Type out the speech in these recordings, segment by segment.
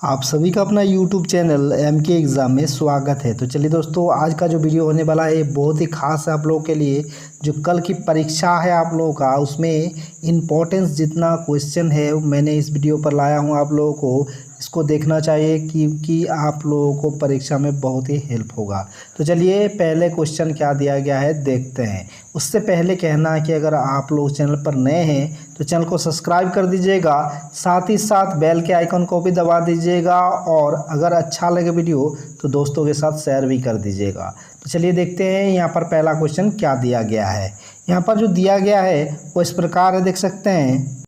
आप सभी का अपना YouTube चैनल MK एग्ज़ाम में स्वागत है। तो चलिए दोस्तों, आज का जो वीडियो होने वाला है बहुत ही खास है आप लोगों के लिए। जो कल की परीक्षा है आप लोगों का, उसमें इम्पोर्टेंस जितना क्वेश्चन है मैंने इस वीडियो पर लाया हूँ। आप लोगों को इसको देखना चाहिए क्योंकि आप लोगों को परीक्षा में बहुत ही हेल्प होगा। तो चलिए पहले क्वेश्चन क्या दिया गया है देखते हैं। उससे पहले कहना है कि अगर आप लोग चैनल पर नए हैं तो चैनल को सब्सक्राइब कर दीजिएगा, साथ ही साथ बेल के आइकन को भी दबा दीजिएगा और अगर अच्छा लगे वीडियो तो दोस्तों के साथ शेयर भी कर दीजिएगा। तो चलिए देखते हैं यहाँ पर पहला क्वेश्चन क्या दिया गया है। यहाँ पर जो दिया गया है वो इस प्रकार है, देख सकते हैं।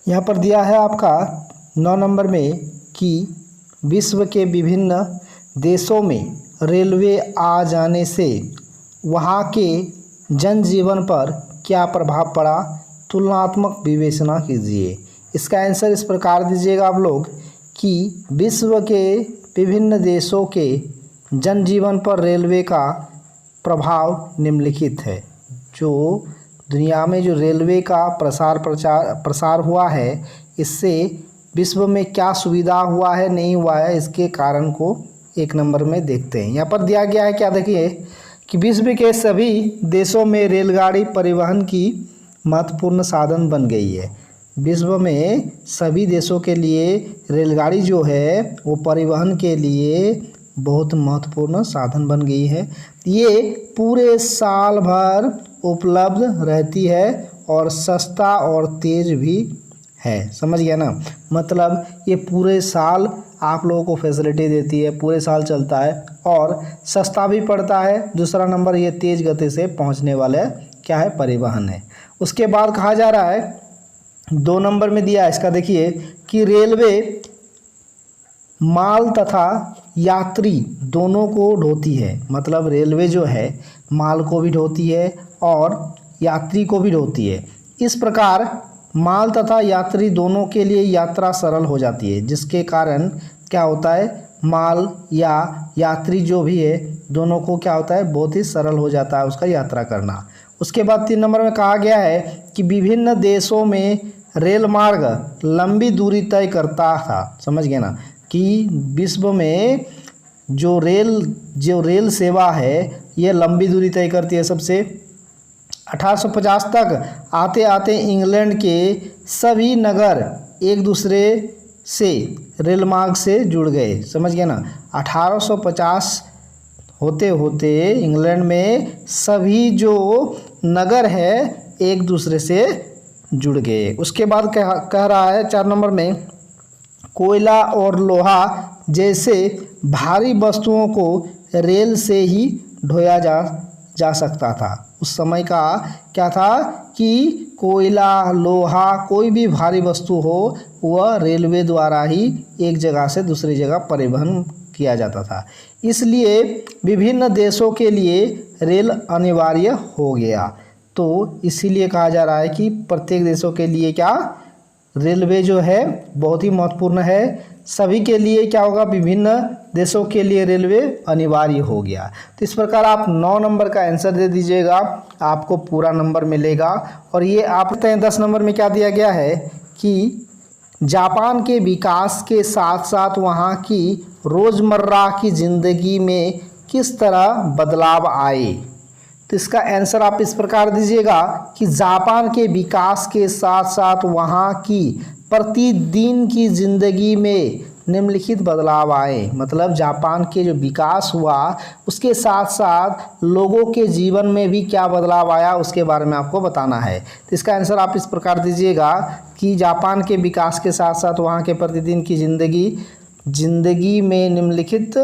यहाँ पर दिया है आपका 9 नंबर में कि विश्व के विभिन्न देशों में रेलवे आ जाने से वहाँ के जनजीवन पर क्या प्रभाव पड़ा, तुलनात्मक विवेचना कीजिए। इसका आंसर इस प्रकार दीजिएगा आप लोग कि विश्व के विभिन्न देशों के जनजीवन पर रेलवे का प्रभाव निम्नलिखित है। जो दुनिया में जो रेलवे का प्रसार हुआ है, इससे विश्व में क्या सुविधा हुआ है नहीं हुआ है, इसके कारण को 1 नंबर में देखते हैं। यहाँ पर दिया गया है क्या, देखिए कि विश्व के सभी देशों में रेलगाड़ी परिवहन की महत्वपूर्ण साधन बन गई है। विश्व में सभी देशों के लिए रेलगाड़ी जो है वो परिवहन के लिए बहुत महत्वपूर्ण साधन बन गई है। ये पूरे साल भर उपलब्ध रहती है और सस्ता और तेज़ भी है। समझ गया ना, मतलब ये पूरे साल आप लोगों को फैसिलिटी देती है, पूरे साल चलता है और सस्ता भी पड़ता है। दूसरा नंबर, ये तेज़ गति से पहुंचने वाले क्या है, परिवहन है। उसके बाद कहा जा रहा है 2 नंबर में दिया है इसका, देखिए कि रेलवे माल तथा यात्री दोनों को ढोती है। मतलब रेलवे जो है माल को भी ढोती है और यात्री को भी ढोती है। इस प्रकार माल तथा यात्री दोनों के लिए यात्रा सरल हो जाती है, जिसके कारण क्या होता है, माल या यात्री जो भी है दोनों को क्या होता है, बहुत ही सरल हो जाता है उसका यात्रा करना। उसके बाद 3 नंबर में कहा गया है कि विभिन्न देशों में रेल मार्ग लंबी दूरी तय करता था। समझ गए ना कि विश्व में जो रेल सेवा है ये लंबी दूरी तय करती है। सबसे 1850 तक आते आते इंग्लैंड के सभी नगर एक दूसरे से रेल मार्ग से जुड़ गए। समझ गए ना, 1850 होते होते इंग्लैंड में सभी जो नगर है एक दूसरे से जुड़ गए। उसके बाद कह रहा है 4 नंबर में, कोयला और लोहा जैसे भारी वस्तुओं को रेल से ही ढोया जा सकता था। उस समय का क्या था कि कोयला, लोहा, कोई भी भारी वस्तु हो वह रेलवे द्वारा ही एक जगह से दूसरी जगह परिवहन किया जाता था। इसलिए विभिन्न देशों के लिए रेल अनिवार्य हो गया। तो इसीलिए कहा जा रहा है कि प्रत्येक देशों के लिए क्या, रेलवे जो है बहुत ही महत्वपूर्ण है। सभी के लिए क्या होगा, विभिन्न देशों के लिए रेलवे अनिवार्य हो गया। तो इस प्रकार आप 9 नंबर का आंसर दे दीजिएगा, आपको पूरा नंबर मिलेगा। और ये आप 10 नंबर में क्या दिया गया है कि जापान के विकास के साथ साथ वहाँ की रोज़मर्रा की ज़िंदगी में किस तरह बदलाव आए। तो इसका आंसर आप इस प्रकार दीजिएगा कि जापान के विकास के साथ साथ वहाँ की प्रतिदिन की ज़िंदगी में निम्नलिखित बदलाव आए। मतलब जापान के जो विकास हुआ उसके साथ साथ लोगों के जीवन में भी क्या बदलाव आया उसके बारे में आपको बताना है। तो इसका आंसर आप इस प्रकार दीजिएगा कि जापान के विकास के साथ साथ वहाँ के प्रतिदिन की ज़िंदगी में निम्नलिखित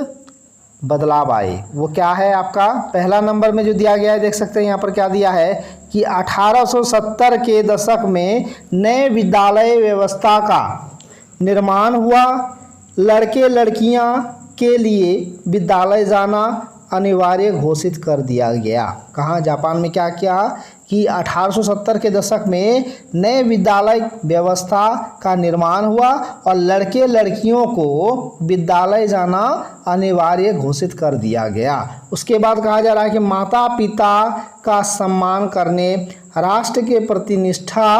बदलाव आए। वो क्या है आपका, पहला नंबर में जो दिया गया है, देख सकते हैं यहाँ पर क्या दिया है कि 1870 के दशक में नए विद्यालय व्यवस्था का निर्माण हुआ। लड़के लड़कियां के लिए विद्यालय जाना अनिवार्य घोषित कर दिया गया। कहाँ, जापान में क्या किया कि 1870 के दशक में नए विद्यालय व्यवस्था का निर्माण हुआ और लड़के लड़कियों को विद्यालय जाना अनिवार्य घोषित कर दिया गया। उसके बाद कहा जा रहा है कि माता पिता का सम्मान करने, राष्ट्र के प्रति निष्ठा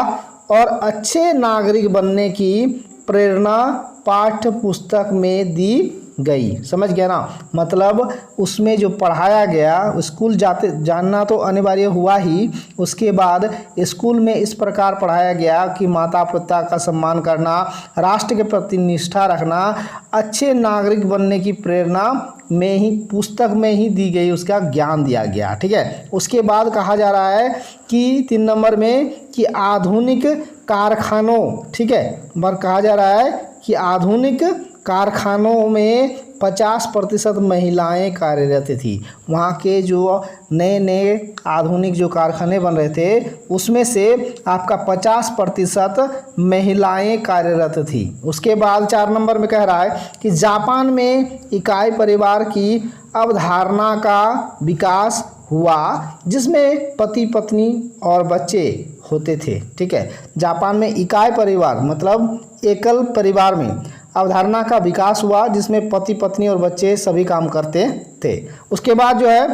और अच्छे नागरिक बनने की प्रेरणा पाठ्य पुस्तक में दी गई। समझ गया ना, मतलब उसमें जो पढ़ाया गया, स्कूल जानना तो अनिवार्य हुआ ही, उसके बाद स्कूल में इस प्रकार पढ़ाया गया कि माता पिता का सम्मान करना, राष्ट्र के प्रति निष्ठा रखना, अच्छे नागरिक बनने की प्रेरणा में ही, पुस्तक में ही दी गई, उसका ज्ञान दिया गया। ठीक है, उसके बाद कहा जा रहा है कि 3 नंबर में कि आधुनिक कारखानों, ठीक है, पर कहा जा रहा है कि आधुनिक कारखानों में 50% महिलाएं कार्यरत थी। वहाँ के जो नए नए आधुनिक जो कारखाने बन रहे थे उसमें से आपका 50% महिलाएं कार्यरत थी। उसके बाद 4 नंबर में कह रहा है कि जापान में इकाई परिवार की अवधारणा का विकास हुआ जिसमें पति पत्नी और बच्चे होते थे। ठीक है, जापान में इकाई परिवार मतलब एकल परिवार में अवधारणा का विकास हुआ जिसमें पति पत्नी और बच्चे सभी काम करते थे। उसके बाद जो है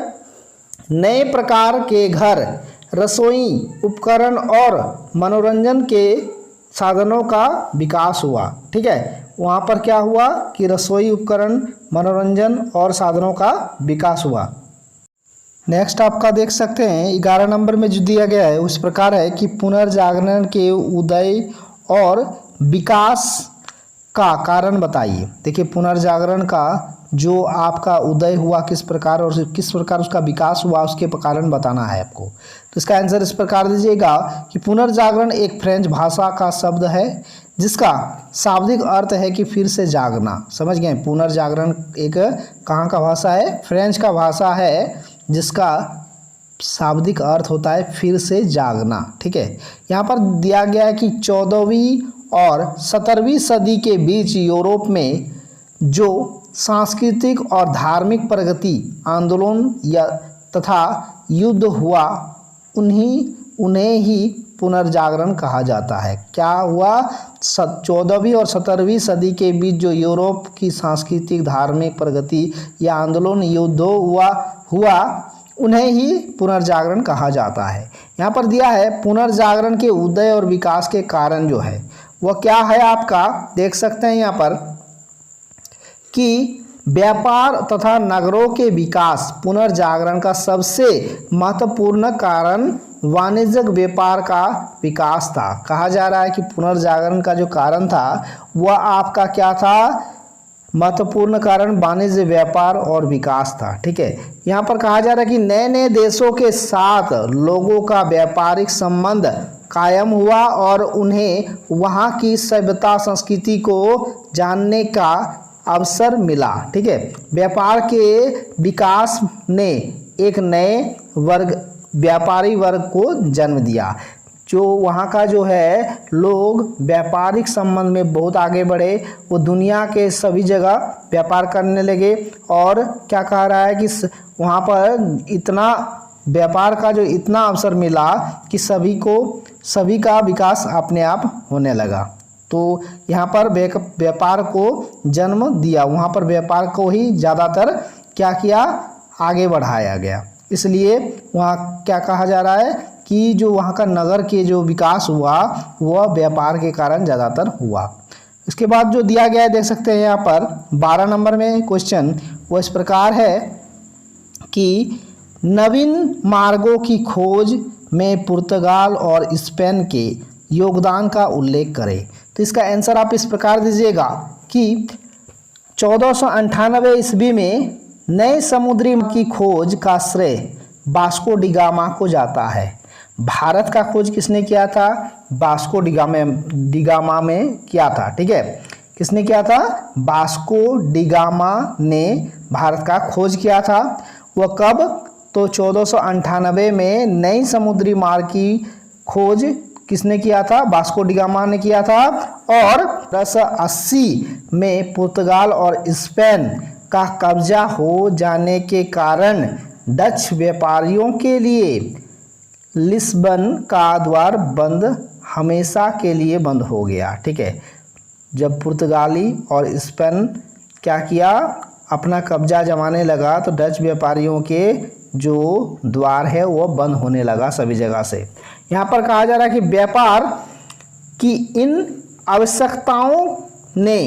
नए प्रकार के घर, रसोई उपकरण और मनोरंजन के साधनों का विकास हुआ। ठीक है, वहाँ पर क्या हुआ कि रसोई उपकरण, मनोरंजन और साधनों का विकास हुआ। नेक्स्ट आपका देख सकते हैं 11 नंबर में जो दिया गया है उस प्रकार है कि पुनर्जागरण के उदय और विकास का कारण बताइए। देखिए, पुनर्जागरण का जो आपका उदय हुआ किस प्रकार और किस प्रकार उसका विकास हुआ उसके कारण बताना है आपको। तो इसका आंसर इस प्रकार दीजिएगा कि पुनर्जागरण एक फ्रेंच भाषा का शब्द है जिसका शाब्दिक अर्थ है कि फिर से जागना। समझ गए, पुनर्जागरण एक कहाँ का भाषा है? फ्रेंच का भाषा है जिसका शाब्दिक अर्थ होता है फिर से जागना। ठीक है, यहाँ पर दिया गया है कि 14वीं और 17वीं सदी के बीच यूरोप में जो सांस्कृतिक और धार्मिक प्रगति आंदोलन या तथा युद्ध हुआ उन्हें ही पुनर्जागरण कहा जाता है। क्या हुआ? 14वीं और 17वीं सदी के बीच जो यूरोप की सांस्कृतिक धार्मिक प्रगति या आंदोलन युद्ध हुआ उन्हें ही पुनर्जागरण कहा जाता है। यहाँ पर दिया है पुनर्जागरण के उदय और विकास के कारण जो है वह क्या है आपका, देख सकते हैं यहाँ पर कि व्यापार तथा नगरों के विकास पुनर्जागरण का सबसे महत्वपूर्ण कारण वाणिज्यिक व्यापार का विकास था। कहा जा रहा है कि पुनर्जागरण का जो कारण था वह आपका क्या था? महत्वपूर्ण कारण वाणिज्य व्यापार और विकास था। ठीक है, यहाँ पर कहा जा रहा है कि नए नए देशों के साथ लोगों का व्यापारिक संबंध कायम हुआ और उन्हें वहाँ की सभ्यता संस्कृति को जानने का अवसर मिला। ठीक है, व्यापार के विकास ने एक नए वर्ग, व्यापारी वर्ग को जन्म दिया। जो वहाँ का जो है लोग व्यापारिक संबंध में बहुत आगे बढ़े, वो दुनिया के सभी जगह व्यापार करने लगे। और क्या कह रहा है कि वहाँ पर इतना व्यापार का जो इतना अवसर मिला कि सभी का विकास अपने आप होने लगा। तो यहाँ पर व्यापार को जन्म दिया, वहाँ पर व्यापार को ही ज़्यादातर क्या किया? आगे बढ़ाया गया। इसलिए वहाँ क्या कहा जा रहा है कि जो वहाँ का नगर के जो विकास हुआ वह व्यापार के कारण ज़्यादातर हुआ। इसके बाद जो दिया गया है देख सकते हैं यहाँ पर 12 नंबर में क्वेश्चन वो इस प्रकार है कि नवीन मार्गों की खोज में पुर्तगाल और स्पेन के योगदान का उल्लेख करें। तो इसका आंसर आप इस प्रकार दीजिएगा कि 1498 ईस्वी में नए समुद्री की खोज का श्रेय वास्को डी गामा को जाता है। भारत का खोज किसने किया था? वास्को डी गामा में किया था। ठीक है, किसने किया था? वास्को डी गामा ने भारत का खोज किया था। वह कब? तो 1498 में नई समुद्री मार्ग की खोज किसने किया था? वास्को डी गामा ने किया था। और 1880 में पुर्तगाल और स्पेन का कब्जा हो जाने के कारण डच व्यापारियों के लिए लिस्बन का द्वार बंद, हमेशा के लिए बंद हो गया। ठीक है, जब पुर्तगाली और स्पेन क्या किया? अपना कब्जा जमाने लगा तो डच व्यापारियों के जो द्वार है वो बंद होने लगा सभी जगह से। यहाँ पर कहा जा रहा है कि व्यापार की इन आवश्यकताओं ने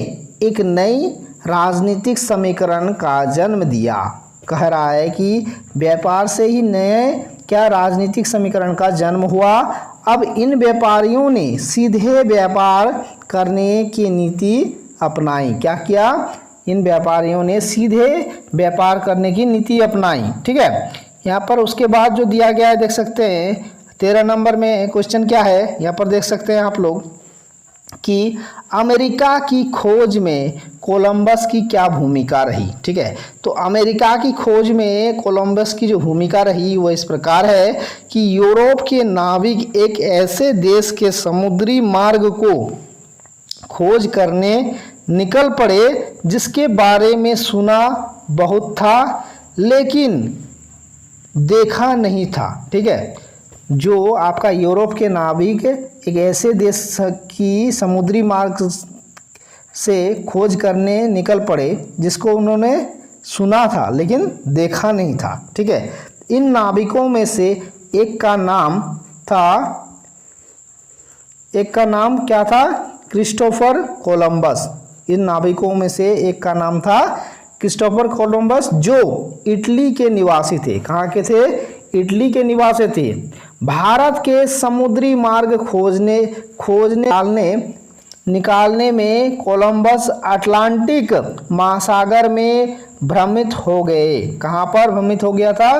एक नई राजनीतिक समीकरण का जन्म दिया। कह रहा है कि व्यापार से ही नए क्या राजनीतिक समीकरण का जन्म हुआ। अब इन व्यापारियों ने सीधे व्यापार करने की नीति अपनाई। क्या किया? इन व्यापारियों ने सीधे व्यापार करने की नीति अपनाई। ठीक है, यहाँ पर उसके बाद जो दिया गया है देख सकते हैं 13 नंबर में क्वेश्चन क्या है, यहाँ पर देख सकते हैं आप लोग कि अमेरिका की खोज में कोलंबस की क्या भूमिका रही। ठीक है, तो अमेरिका की खोज में कोलंबस की जो भूमिका रही वो इस प्रकार है कि यूरोप के नाविक एक ऐसे देश के समुद्री मार्ग को खोज करने निकल पड़े जिसके बारे में सुना बहुत था लेकिन देखा नहीं था। ठीक है, जो आपका यूरोप के नाविक एक ऐसे देश की समुद्री मार्ग से खोज करने निकल पड़े जिसको उन्होंने सुना था लेकिन देखा नहीं था। ठीक है, इन नाविकों में से एक का नाम क्या था? Christopher Columbus. इन नाविकों में से एक का नाम था क्रिस्टोफर कोलंबस, जो इटली के निवासी थे। कहाँ के थे? इटली के निवासी थे। भारत के समुद्री मार्ग निकालने में कोलंबस अटलांटिक महासागर में भ्रमित हो गए। कहाँ पर भ्रमित हो गया था?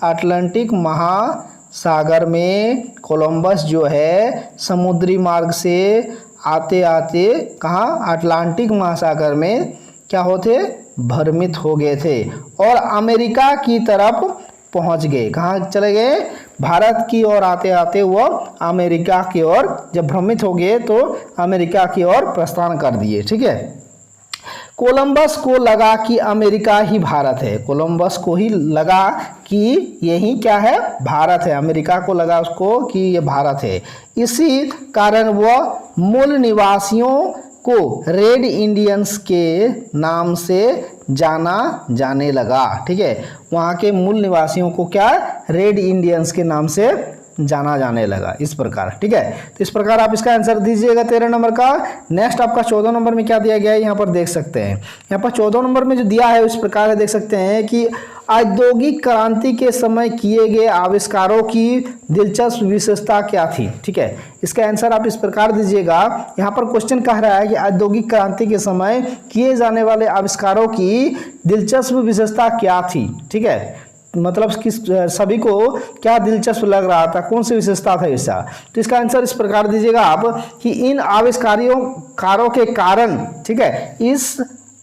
अटलांटिक महासागर में कोलंबस जो है समुद्री मार्ग से आते आते कहाँ? अटलांटिक महासागर में क्या होते? भ्रमित हो गए थे और अमेरिका की तरफ पहुंच गए। कहाँ चले गए? भारत की ओर आते आते वो अमेरिका की ओर जब भ्रमित हो गए तो अमेरिका की ओर प्रस्थान कर दिए। ठीक है, कोलंबस को लगा कि अमेरिका ही भारत है। कोलंबस को ही लगा कि यही क्या है? भारत है। अमेरिका को लगा उसको कि ये भारत है। इसी कारण वह मूल निवासियों को रेड इंडियंस के नाम से जाना जाने लगा। ठीक है, वहाँ के मूल निवासियों को क्या? रेड इंडियंस के नाम से जाना जाने लगा, इस प्रकार। ठीक है, तो इस प्रकार आप इसका आंसर दीजिएगा 13 नंबर का। नेक्स्ट आपका 14 नंबर में क्या दिया गया है यहाँ पर देख सकते हैं। यहाँ पर 14 नंबर में जो दिया है इस प्रकार है, देख सकते हैं कि औद्योगिक क्रांति के समय किए गए आविष्कारों की दिलचस्प विशेषता क्या थी। ठीक है, इसका आंसर आप इस प्रकार दीजिएगा। यहाँ पर क्वेश्चन कह रहा है कि औद्योगिक क्रांति के समय किए जाने वाले आविष्कारों की दिलचस्प विशेषता क्या थी। ठीक है, मतलब कि सभी को क्या दिलचस्प लग रहा था, कौन सी विशेषता था इसका। तो इसका आंसर इस प्रकार दीजिएगा आप कि इन आविष्कारों के कारण, ठीक है,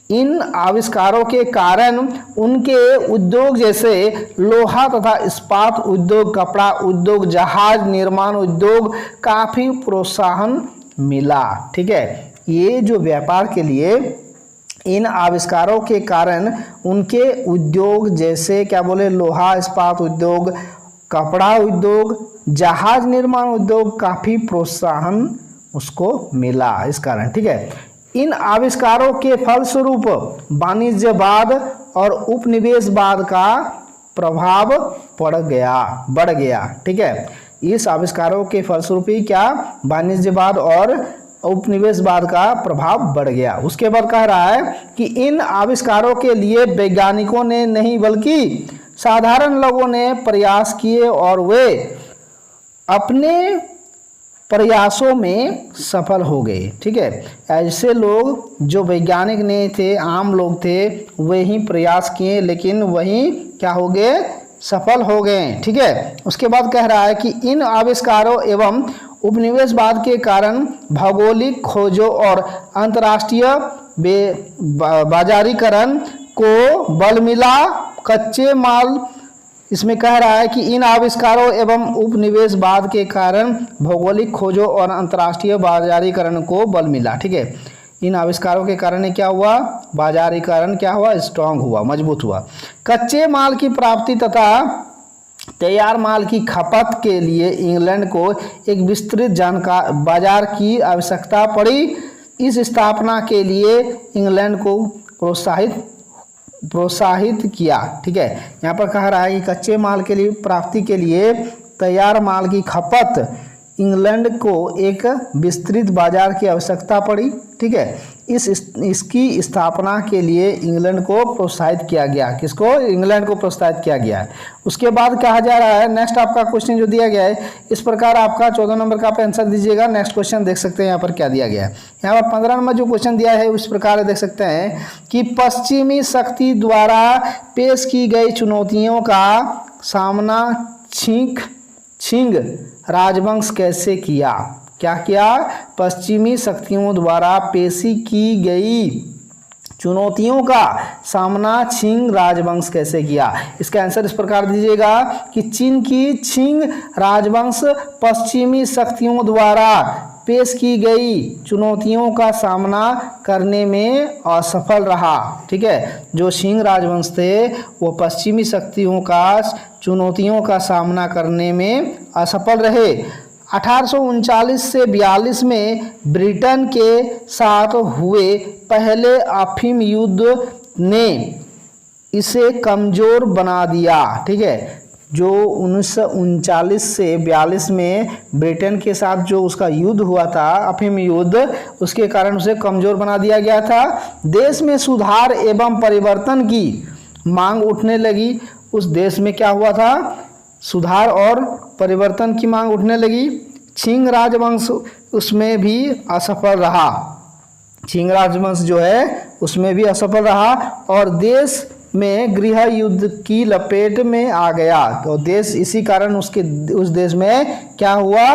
इन आविष्कारों के कारण उनके उद्योग जैसे लोहा तथा इस्पात उद्योग, कपड़ा उद्योग, जहाज निर्माण उद्योग काफी प्रोत्साहन मिला। ठीक है, ये जो व्यापार के लिए इन आविष्कारों के कारण उनके उद्योग जैसे क्या बोले, लोहा इस्पात उद्योग, कपड़ा उद्योग, जहाज निर्माण उद्योग काफी प्रोत्साहन उसको मिला इस कारण। ठीक है, इन आविष्कारों के फलस्वरूप वाणिज्यवाद और उपनिवेशवाद का प्रभाव बढ़ गया। ठीक है, इस आविष्कारों के फलस्वरूप ही क्या? वाणिज्यवाद और उपनिवेशवाद का प्रभाव बढ़ गया। उसके बाद कह रहा है कि इन आविष्कारों के लिए वैज्ञानिकों ने नहीं बल्कि साधारण लोगों ने प्रयास किए और वे अपने प्रयासों में सफल हो गए। ठीक है, ऐसे लोग जो वैज्ञानिक नहीं थे, आम लोग थे, वे ही प्रयास किए लेकिन वही क्या हो गए? सफल हो गए। ठीक है, उसके बाद कह रहा है कि इन आविष्कारों एवं उपनिवेशवाद के कारण भौगोलिक खोजों और अंतर्राष्ट्रीय बाजारीकरण को बल मिला। कच्चे माल, इसमें कह रहा है कि इन आविष्कारों एवं उपनिवेशवाद के कारण भौगोलिक खोजों और अंतर्राष्ट्रीय बाजारीकरण को बल मिला। ठीक है, इन आविष्कारों के कारण क्या हुआ? बाजारीकरण क्या हुआ? स्ट्रांग हुआ, मजबूत हुआ। कच्चे माल की प्राप्ति तथा तैयार माल की खपत के लिए इंग्लैंड को एक विस्तृत बाजार की आवश्यकता पड़ी। इस स्थापना के लिए इंग्लैंड को प्रोत्साहित किया। ठीक है, यहाँ पर कह रहा है कि कच्चे माल के लिए प्राप्ति के लिए तैयार माल की खपत इंग्लैंड को एक विस्तृत बाजार की आवश्यकता पड़ी। ठीक है, इसकी स्थापना के लिए इंग्लैंड को प्रोत्साहित किया गया। किसको? इंग्लैंड को प्रोत्साहित किया गया है। उसके बाद कहा जा रहा है, नेक्स्ट आपका क्वेश्चन जो दिया गया है इस प्रकार आपका 14 नंबर का आप आंसर दीजिएगा। नेक्स्ट क्वेश्चन देख सकते हैं यहाँ पर क्या दिया गया है। यहाँ पर 15 नंबर जो क्वेश्चन दिया है उस प्रकार देख सकते हैं कि पश्चिमी शक्ति द्वारा पेश की गई चुनौतियों का सामना छिंग राजवंश कैसे किया? क्या किया? पश्चिमी शक्तियों द्वारा पेशी की गई चुनौतियों का सामना छिंग राजवंश कैसे किया? इसका आंसर इस प्रकार दीजिएगा कि छिंग राजवंश पश्चिमी शक्तियों द्वारा पेश की गई चुनौतियों का सामना करने में असफल रहा। ठीक है, जो छिंग राजवंश थे वो पश्चिमी शक्तियों का चुनौतियों का सामना करने में असफल रहे। 1839 से 42 में ब्रिटेन के साथ हुए पहले अफीम युद्ध ने इसे कमज़ोर बना दिया। ठीक है, जो 1939 से 42 में ब्रिटेन के साथ जो उसका युद्ध हुआ था, अफीम युद्ध, उसके कारण उसे कमज़ोर बना दिया गया था। देश में सुधार एवं परिवर्तन की मांग उठने लगी। उस देश में क्या हुआ था? सुधार और परिवर्तन की मांग उठने लगी। छिंग राजवंश उसमें भी असफल रहा। छिंग राजवंश जो है उसमें भी असफल रहा और देश में गृह युद्ध की लपेट में आ गया। तो देश इसी कारण उस देश में क्या हुआ?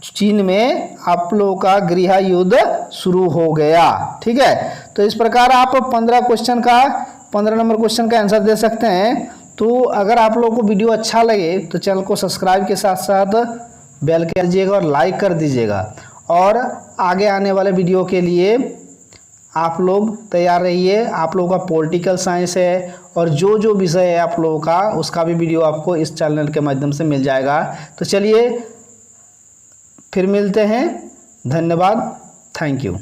चीन में आप लोगों का गृह युद्ध शुरू हो गया। ठीक है, तो इस प्रकार आप 15 नंबर क्वेश्चन का आंसर दे सकते हैं। तो अगर आप लोगों को वीडियो अच्छा लगे तो चैनल को सब्सक्राइब के साथ साथ बेल कर दीजिएगा और लाइक कर दीजिएगा। और आगे आने वाले वीडियो के लिए आप लोग तैयार रहिए। आप लोगों का पॉलिटिकल साइंस है और जो विषय है आप लोगों का, उसका भी वीडियो आपको इस चैनल के माध्यम से मिल जाएगा। तो चलिए फिर मिलते हैं। धन्यवाद, थैंक यू।